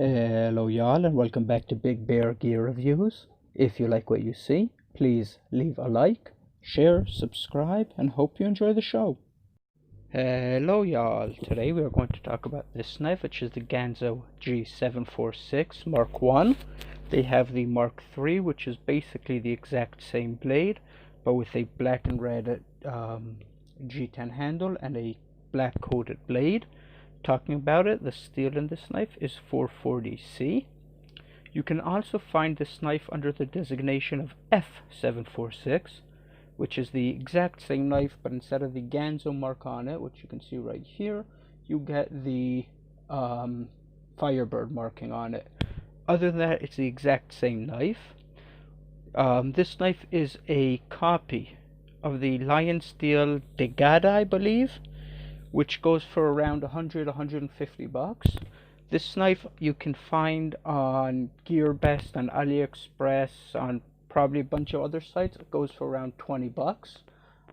Hello y'all and welcome back to Big Bear Gear Reviews. If you like what you see, please leave a like, share, subscribe, and hope you enjoy the show. Hello y'all, today we are going to talk about this knife, which is the Ganzo G746 Mark 1. They have the Mark 3, which is basically the exact same blade, but with a black and red G10 handle and a black coated blade. Talking about it, the steel in this knife is 440C. You can also find this knife under the designation of F746, which is the exact same knife, but instead of the Ganzo mark on it, which you can see right here, you get the fireberd marking on it. Other than that, it's the exact same knife. This knife is a copy of the Lion Steel Degada, I believe, which goes for around 150 bucks. This knife you can find on GearBest, on AliExpress, on probably a bunch of other sites. It goes for around 20 bucks.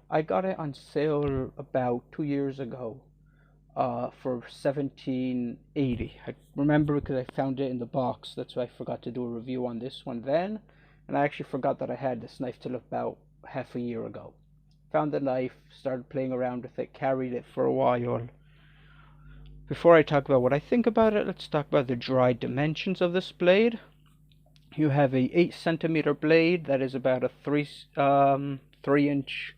I got it on sale about 2 years ago for 1780. I remember because I found it in the box. That's why I forgot to do a review on this one then. And I actually forgot that I had this knife till about half a year ago. Found the knife, started playing around with it, carried it for a while. Before I talk about what I think about it, let's talk about the dry dimensions of this blade. You have a 8cm blade that is about a 3-inch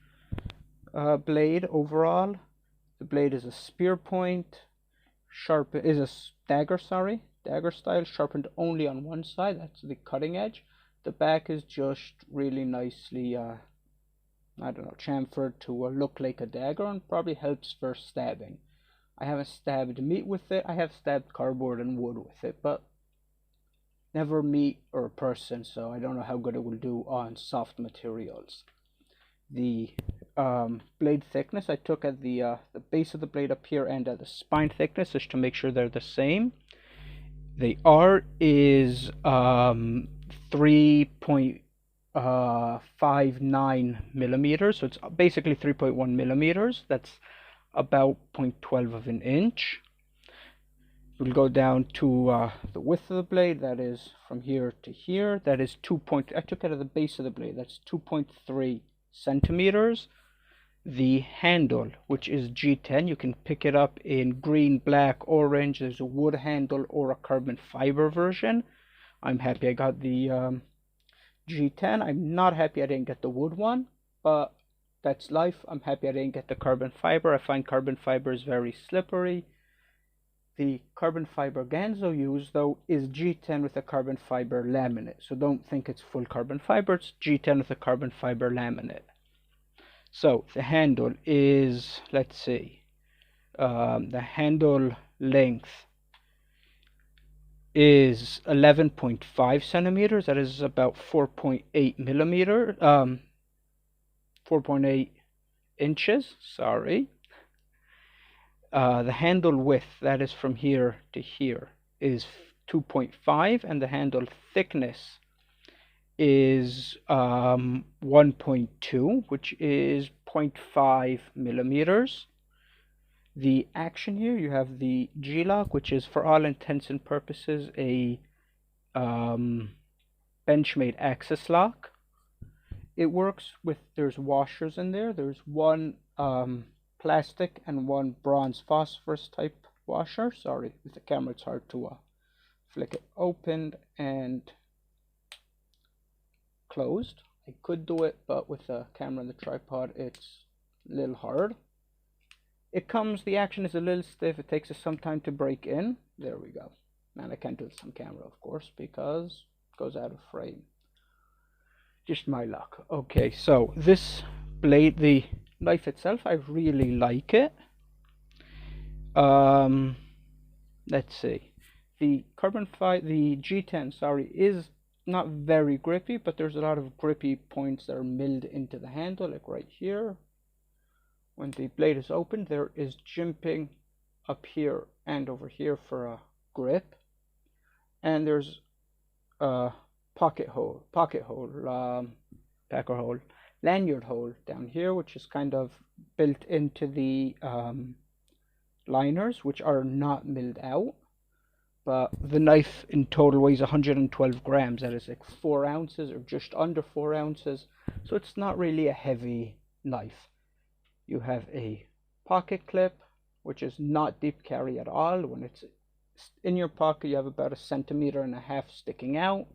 blade overall. The blade is a spear point, dagger style, sharpened only on one side. That's the cutting edge. The back is just really nicely chamfered to look like a dagger, and probably helps for stabbing. I haven't stabbed meat with it. I have stabbed cardboard and wood with it, but never meat or a person, so I don't know how good it will do on soft materials. The blade thickness I took at the base of the blade up here and at the spine thickness just to make sure they're the same. The R is 3.59 millimeters, so it's basically 3.1 millimeters. That's about 0.12 of an inch. We'll go down to the width of the blade. That is from here to here. That is I took it at the base of the blade. That's 2.3 centimeters. The handle, which is G10, you can pick it up in green, black, orange. There's a wood handle or a carbon fiber version. I'm happy I got the G10. I'm not happy I didn't get the wood one, but that's life. I'm happy I didn't get the carbon fiber. I find carbon fiber is very slippery. The carbon fiber Ganzo used, though, is G10 with a carbon fiber laminate. So don't think it's full carbon fiber. It's G10 with a carbon fiber laminate. So the handle is, let's see, the handle length is 11.5 centimeters. That is about 4.8 millimeter, 4.8 inches. Sorry. The handle width, that is from here to here, is 2.5, and the handle thickness is 1.2, which is 0.5 millimeters. The action here, you have the G-lock, which is for all intents and purposes a Benchmade axis lock. It works with, there's washers in there. There's one plastic and one bronze phosphorus type washer. Sorry, with the camera it's hard to flick it open and closed. I could do it, but with the camera and the tripod it's a little hard. The action is a little stiff. It takes us some time to break in. There we go. And I can't do this on camera, of course, because it goes out of frame. Just my luck. Okay, so this blade, the knife itself, I really like it. Let's see. The G10, is not very grippy, but there's a lot of grippy points that are milled into the handle, like right here. When the blade is open, there is jimping up here and over here for a grip, and there's a lanyard hole down here, which is kind of built into the liners, which are not milled out. but the knife in total weighs 112 grams. That is like 4 ounces or just under 4 ounces. So it's not really a heavy knife. You have a pocket clip, which is not deep carry at all. When it's in your pocket, you have about 1.5 centimeters sticking out.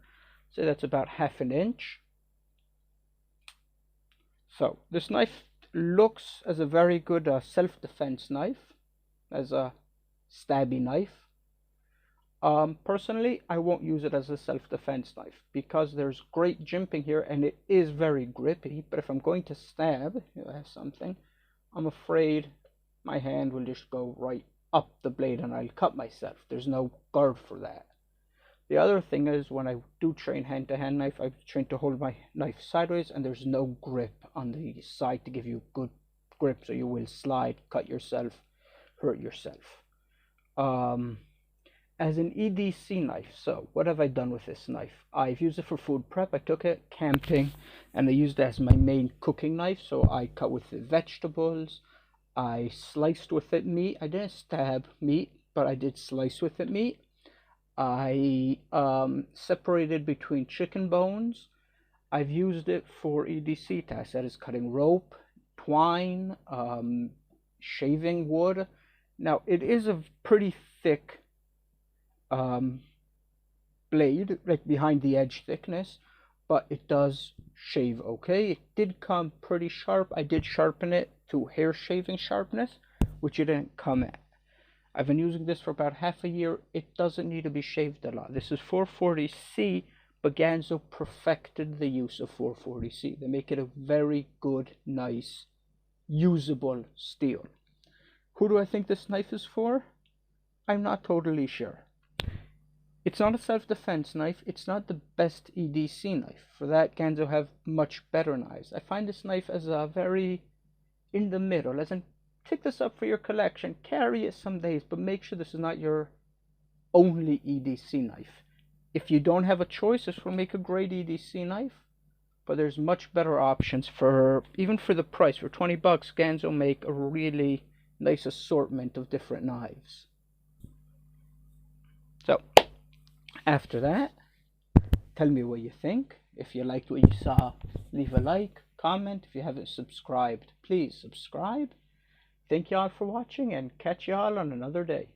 So that's about 1/2 inch. So this knife looks as a very good self-defense knife, as a stabby knife. Personally, I won't use it as a self-defense knife because there's great jimping here and it is very grippy. But if I'm going to stab something, I'm afraid my hand will just go right up the blade and I'll cut myself. There's no guard for that. The other thing is, when I do train hand-to-hand knife, I train to hold my knife sideways and there's no grip on the side to give you good grip, so you will slide, cut yourself, hurt yourself. As an EDC knife, so what have I done with this knife? I've used it for food prep. I took it camping and I used it as my main cooking knife. So I cut with it vegetables, I sliced with it meat. I didn't stab meat, but I did slice with it meat. I separated between chicken bones. I've used it for EDC tasks, that is cutting rope, twine, shaving wood. Now it is a pretty thick blade, like behind the edge thickness, but it does shave okay. It did come pretty sharp. I did sharpen it to hair shaving sharpness, which it didn't come at. I've been using this for about 1/2 year. It doesn't need to be shaved a lot. This is 440C, but Ganzo perfected the use of 440C. They make it a very good, nice, usable steel. Who do I think this knife is for? I'm not totally sure. It's not a self-defense knife. It's not the best EDC knife. For that, Ganzo have much better knives. I find this knife as a very in the middle, as in pick this up for your collection, carry it some days, but make sure this is not your only EDC knife. If you don't have a choice, this will make a great EDC knife, but there's much better options for, even for the price. For 20 bucks, Ganzo make a really nice assortment of different knives. So after that, tell me what you think. If you liked what you saw, leave a like, comment. If you haven't subscribed, please subscribe. Thank y'all for watching and catch y'all on another day.